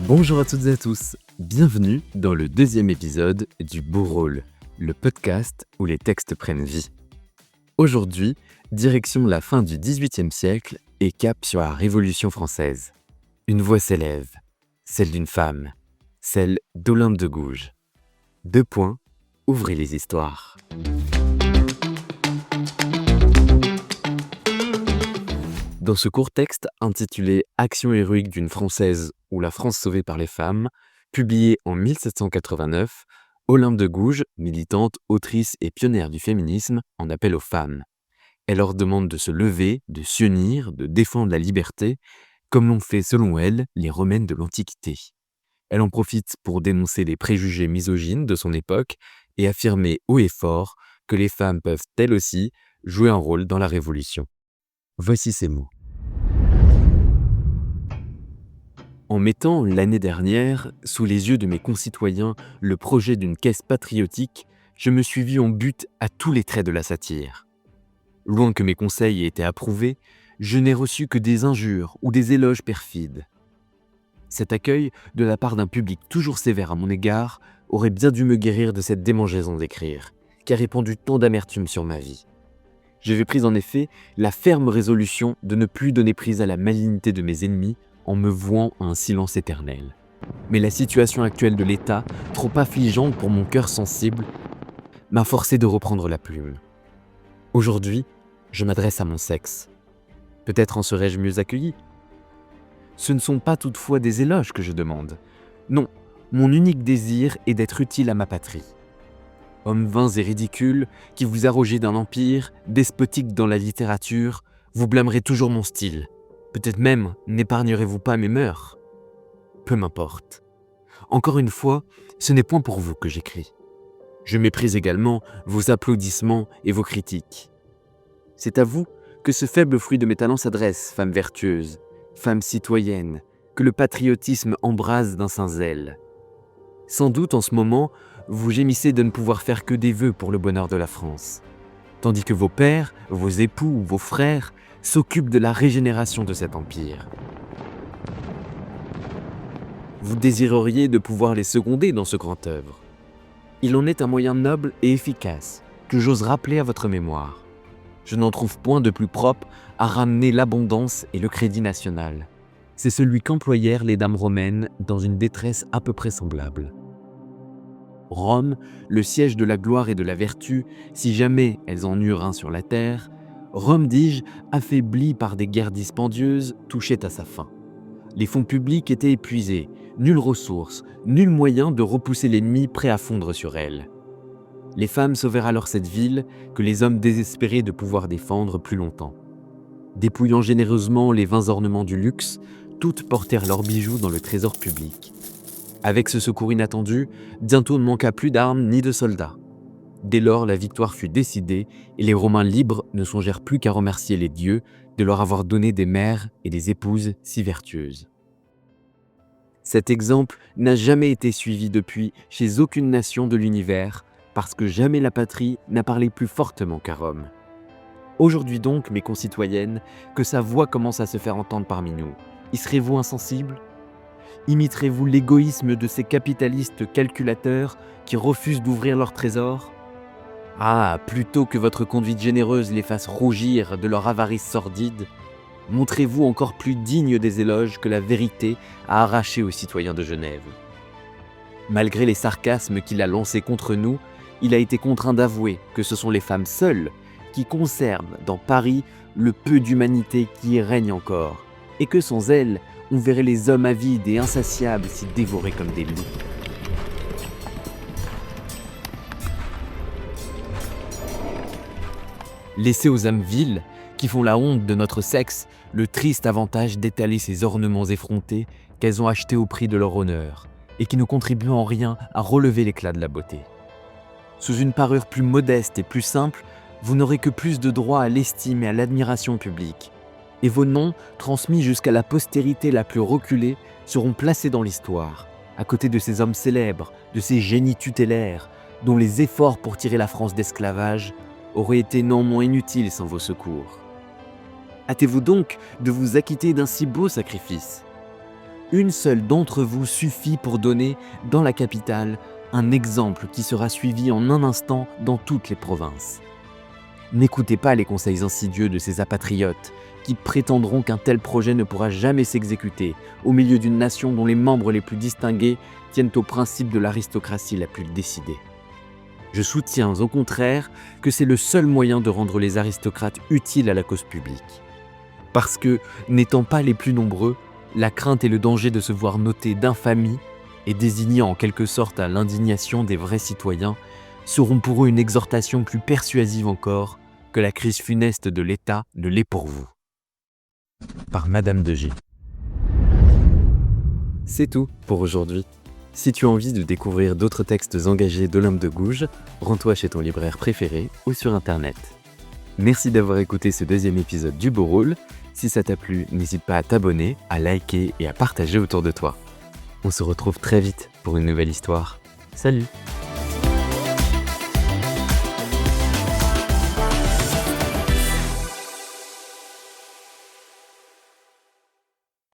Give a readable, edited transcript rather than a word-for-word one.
Bonjour à toutes et à tous, bienvenue dans le deuxième épisode du Beau Rôle, le podcast où les textes prennent vie. Aujourd'hui, direction la fin du XVIIIe siècle et cap sur la Révolution française. Une voix s'élève, celle d'une femme, celle d'Olympe de Gouges. 2 points, ouvrez les histoires. Dans ce court texte intitulé « Action héroïque d'une Française ou la France sauvée par les femmes », publié en 1789, Olympe de Gouges, militante, autrice et pionnière du féminisme, en appelle aux femmes. Elle leur demande de se lever, de s'unir, de défendre la liberté, comme l'ont fait selon elle les Romaines de l'Antiquité. Elle en profite pour dénoncer les préjugés misogynes de son époque et affirmer haut et fort que les femmes peuvent elles aussi jouer un rôle dans la Révolution. Voici ces mots. En mettant l'année dernière, sous les yeux de mes concitoyens, le projet d'une caisse patriotique, je me suis vu en butte à tous les traits de la satire. Loin que mes conseils aient été approuvés, je n'ai reçu que des injures ou des éloges perfides. Cet accueil, de la part d'un public toujours sévère à mon égard, aurait bien dû me guérir de cette démangeaison d'écrire, qui a répandu tant d'amertume sur ma vie. J'avais pris en effet la ferme résolution de ne plus donner prise à la malignité de mes ennemis en me vouant à un silence éternel. Mais la situation actuelle de l'État, trop affligeante pour mon cœur sensible, m'a forcé de reprendre la plume. Aujourd'hui, je m'adresse à mon sexe. Peut-être en serais-je mieux accueilli. Ce ne sont pas toutefois des éloges que je demande. Non, mon unique désir est d'être utile à ma patrie. Hommes vains et ridicules, qui vous arrogez d'un empire, despotique dans la littérature, vous blâmerez toujours mon style. Peut-être même n'épargnerez-vous pas mes mœurs. Peu m'importe. Encore une fois, ce n'est point pour vous que j'écris. Je méprise également vos applaudissements et vos critiques. C'est à vous que ce faible fruit de mes talents s'adresse, femme vertueuse, femme citoyenne, que le patriotisme embrase d'un saint zèle. Sans doute en ce moment, vous gémissez de ne pouvoir faire que des vœux pour le bonheur de la France, tandis que vos pères, vos époux ou vos frères s'occupent de la régénération de cet empire. Vous désireriez de pouvoir les seconder dans ce grand œuvre. Il en est un moyen noble et efficace que j'ose rappeler à votre mémoire. Je n'en trouve point de plus propre à ramener l'abondance et le crédit national. C'est celui qu'employèrent les dames romaines dans une détresse à peu près semblable. Rome, le siège de la gloire et de la vertu, si jamais elles en eurent un sur la terre, Rome, dis-je, affaiblie par des guerres dispendieuses, touchait à sa fin. Les fonds publics étaient épuisés, nulle ressource, nul moyen de repousser l'ennemi prêt à fondre sur elle. Les femmes sauvèrent alors cette ville que les hommes désespéraient de pouvoir défendre plus longtemps. Dépouillant généreusement les vains ornements du luxe, toutes portèrent leurs bijoux dans le trésor public. Avec ce secours inattendu, bientôt ne manqua plus d'armes ni de soldats. Dès lors, la victoire fut décidée et les Romains libres ne songèrent plus qu'à remercier les dieux de leur avoir donné des mères et des épouses si vertueuses. Cet exemple n'a jamais été suivi depuis chez aucune nation de l'univers, parce que jamais la patrie n'a parlé plus fortement qu'à Rome. Aujourd'hui donc, mes concitoyennes, que sa voix commence à se faire entendre parmi nous, y serez-vous insensibles ? Imiterez-vous l'égoïsme de ces capitalistes calculateurs qui refusent d'ouvrir leurs trésors ? Ah, plutôt que votre conduite généreuse les fasse rougir de leur avarice sordide, montrez-vous encore plus digne des éloges que la vérité a arrachés aux citoyens de Genève. Malgré les sarcasmes qu'il a lancés contre nous, il a été contraint d'avouer que ce sont les femmes seules qui conservent dans Paris le peu d'humanité qui y règne encore, et que sans elles, on verrait les hommes avides et insatiables s'y dévorer comme des loups. Laissez aux âmes viles, qui font la honte de notre sexe, le triste avantage d'étaler ces ornements effrontés qu'elles ont achetés au prix de leur honneur, et qui ne contribuent en rien à relever l'éclat de la beauté. Sous une parure plus modeste et plus simple, vous n'aurez que plus de droit à l'estime et à l'admiration publique, et vos noms, transmis jusqu'à la postérité la plus reculée, seront placés dans l'histoire, à côté de ces hommes célèbres, de ces génies tutélaires, dont les efforts pour tirer la France d'esclavage auraient été néanmoins inutiles sans vos secours. Hâtez-vous donc de vous acquitter d'un si beau sacrifice. une seule d'entre vous suffit pour donner, dans la capitale, un exemple qui sera suivi en un instant dans toutes les provinces. N'écoutez pas les conseils insidieux de ces apatriotes qui prétendront qu'un tel projet ne pourra jamais s'exécuter au milieu d'une nation dont les membres les plus distingués tiennent au principe de l'aristocratie la plus décidée. Je soutiens au contraire que c'est le seul moyen de rendre les aristocrates utiles à la cause publique. Parce que, n'étant pas les plus nombreux, la crainte et le danger de se voir notés d'infamie et désignés en quelque sorte à l'indignation des vrais citoyens seront pour eux une exhortation plus persuasive encore que la crise funeste de l'État ne l'est pour vous. Par Madame de G. C'est tout pour aujourd'hui. Si tu as envie de découvrir d'autres textes engagés d'Olympe de Gouges, rends-toi chez ton libraire préféré ou sur Internet. Merci d'avoir écouté ce deuxième épisode du Beau Rôle. Si ça t'a plu, n'hésite pas à t'abonner, à liker et à partager autour de toi. On se retrouve très vite pour une nouvelle histoire. Salut!